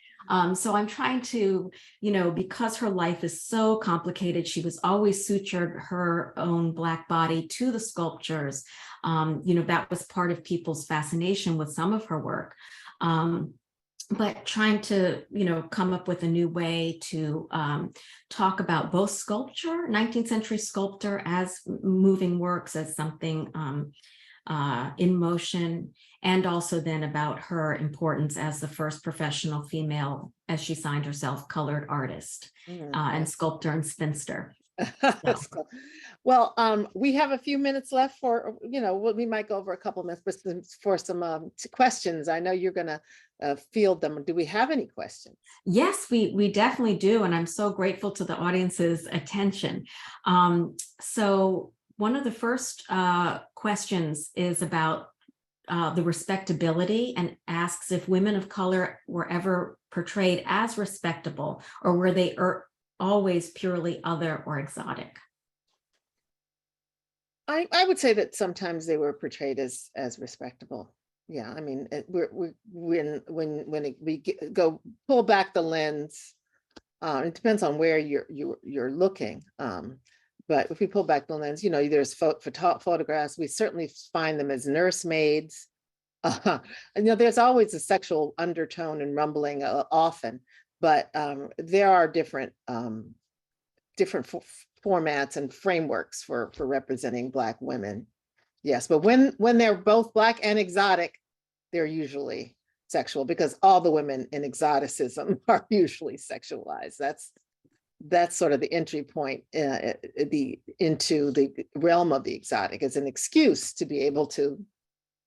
So I'm trying to, because her life is so complicated, she was always sutured her own Black body to the sculptures. That was part of people's fascination with some of her work. But trying to, come up with a new way to talk about both sculpture, 19th century sculpture as moving works, as something in motion, and also then about her importance as the first professional female, as she signed herself, colored artist and sculptor and spinster. That's cool. Well, we have a few minutes left for, we might go over a couple minutes, but for some questions. I know you're going to field them. Do we have any questions? Yes, we definitely do. And I'm so grateful to the audience's attention. So one of the first questions is about the respectability, and asks if women of color were ever portrayed as respectable, or were they always purely other or exotic? I would say that sometimes they were portrayed as respectable. Yeah, I mean, when we go pull back the lens, it depends on where you're looking. But if we pull back the lens, there's photographs. We certainly find them as nursemaids. And there's always a sexual undertone and rumbling often, but there are different formats and frameworks for representing Black women. Yes, but when they're both Black and exotic, they're usually sexual, because all the women in exoticism are usually sexualized. That's sort of the entry point into the realm of the exotic, as an excuse to be able to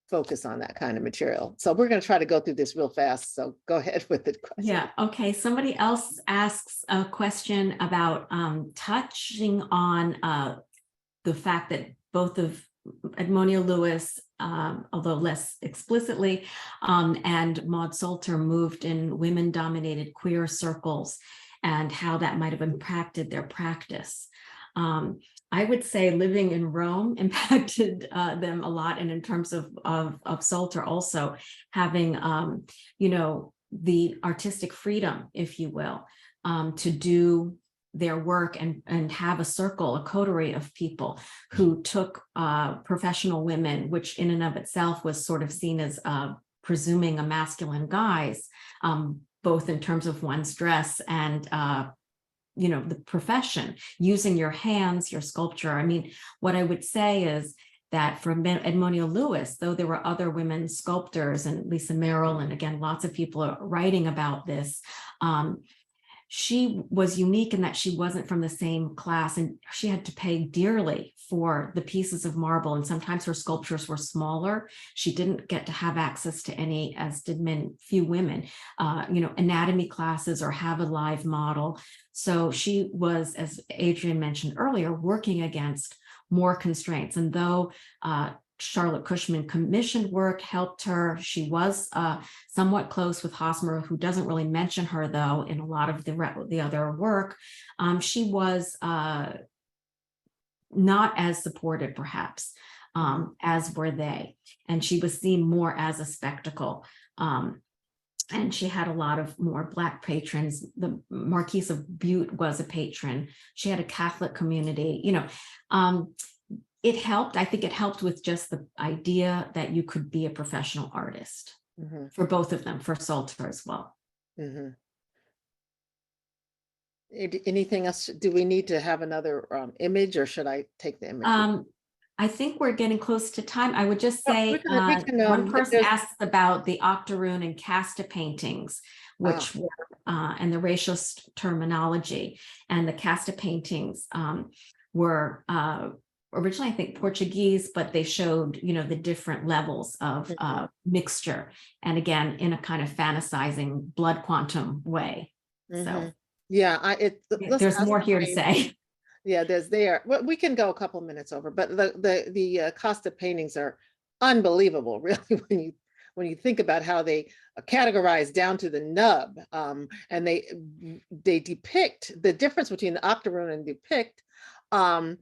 focus on that kind of material. So we're going to try to go through this real fast. So go ahead with the question. Yeah. Okay. Somebody else asks a question about touching on the fact that both of Edmonia Lewis, although less explicitly, and Maud Salter moved in women-dominated queer circles, and how that might have impacted their practice. I would say living in Rome impacted them a lot, and in terms of Salter also having, the artistic freedom, if you will, to do their work and have a circle, a coterie of people who took professional women, which in and of itself was sort of seen as presuming a masculine guise, both in terms of one's dress and the profession, using your hands, your sculpture. I mean, what I would say is that for Edmonia Lewis, though there were other women sculptors, and Lisa Merrill, and again, lots of people are writing about this, she was unique in that she wasn't from the same class, and she had to pay dearly for the pieces of marble. And sometimes her sculptures were smaller. She didn't get to have access to any, as did few women, anatomy classes or have a live model. So she was, as Adrienne mentioned earlier, working against more constraints. And though Charlotte Cushman commissioned work, helped her, she was somewhat close with Hosmer, who doesn't really mention her, though, in a lot of the other work. She was not as supported, perhaps, as were they. And she was seen more as a spectacle. And she had a lot of more Black patrons. The Marquise of Bute was a patron. She had a Catholic community, it helped. I think it helped with just the idea that you could be a professional artist for both of them, for Salter as well. Anything else? Do we need to have another image, or should I take the image? I think we're getting close to time. I would just say one person there's- asked about the octoroon and casta paintings, which were, and the racist terminology, and the casta paintings were originally, I think, Portuguese, but they showed, the different levels of mixture. And again, in a kind of fantasizing blood quantum way. So yeah, there's more here to say. Yeah, well, we can go a couple minutes over, but the Costa paintings are unbelievable, really, when you think about how they categorize down to the nub, and they depict the difference between the octoroon and depict. The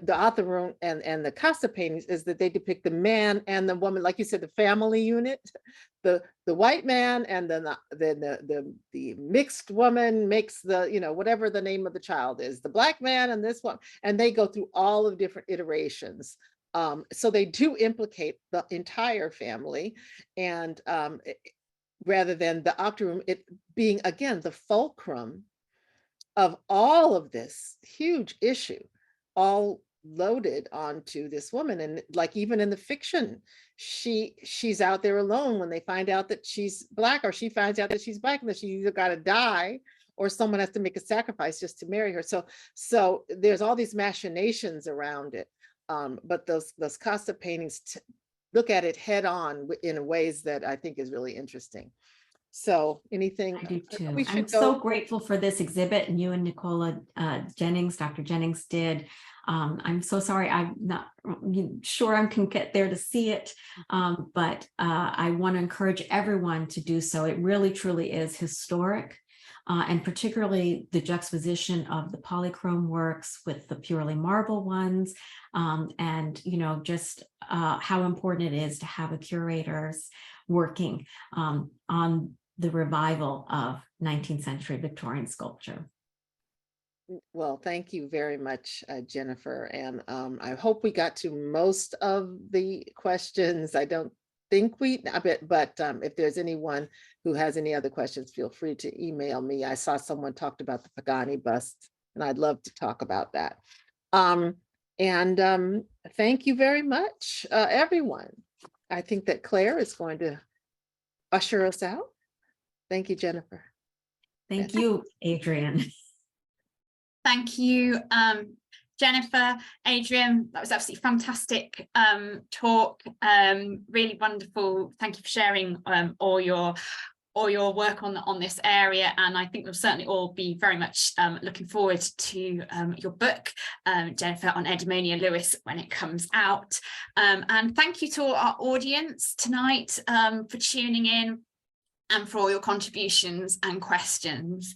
octoroon and the Costa paintings is that they depict the man and the woman, like you said, the family unit, the white man, and then the mixed woman makes the, whatever the name of the child is, the Black man and this one, and they go through all of different iterations. So they do implicate the entire family, and rather than the octoroon, it being, again, the fulcrum of all of this huge issue, all loaded onto this woman. And like, even in the fiction, she's out there alone when they find out that she's Black, or she finds out that she's Black, and that she either got to die or someone has to make a sacrifice just to marry her. So there's all these machinations around it. But those Casa paintings look at it head on in ways that I think is really interesting. So anything? I do too. We I'm so grateful for this exhibit, and you and Nicola Jennings, Dr. Jennings did. I'm so sorry, I'm not sure I can get there to see it, but I want to encourage everyone to do so. It really truly is historic, and particularly the juxtaposition of the polychrome works with the purely marble ones, and just how important it is to have a curators working on the revival of 19th century Victorian sculpture. Well, thank you very much, Jennifer. And I hope we got to most of the questions. I don't think but if there's anyone who has any other questions, feel free to email me. I saw someone talked about the Pagani bust, and I'd love to talk about that. Thank you very much, everyone. I think that Claire is going to usher us out. Thank you, Jennifer. Thank you, Adrienne. Thank you, Jennifer, Adrienne. That was absolutely fantastic talk. Really wonderful. Thank you for sharing all your work on this area, and I think we'll certainly all be very much looking forward to your book, Jennifer, on Edmonia Lewis when it comes out. And thank you to all our audience tonight for tuning in and for all your contributions and questions.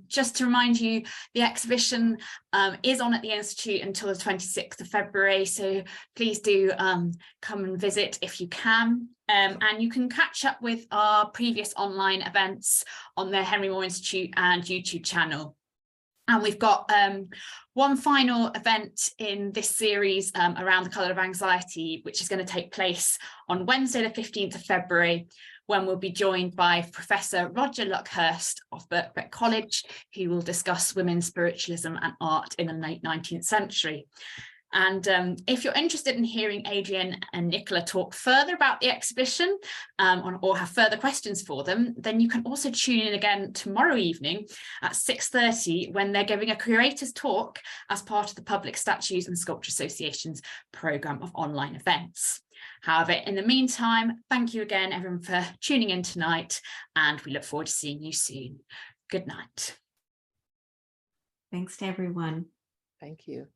Just to remind you, the exhibition is on at the Institute until the 26th of February, so please do come and visit if you can. And you can catch up with our previous online events on the Henry Moore Institute and YouTube channel. And we've got one final event in this series around the colour of anxiety, which is going to take place on Wednesday, the 15th of February, when we'll be joined by Professor Roger Luckhurst of Birkbeck College, who will discuss women's spiritualism and art in the late 19th century. And if you're interested in hearing Adrienne and Nicola talk further about the exhibition or have further questions for them, then you can also tune in again tomorrow evening at 6:30 when they're giving a curator's talk as part of the Public Statues and Sculpture Association's programme of online events. However, in the meantime, thank you again, everyone, for tuning in tonight, and we look forward to seeing you soon. Good night. Thanks to everyone. Thank you.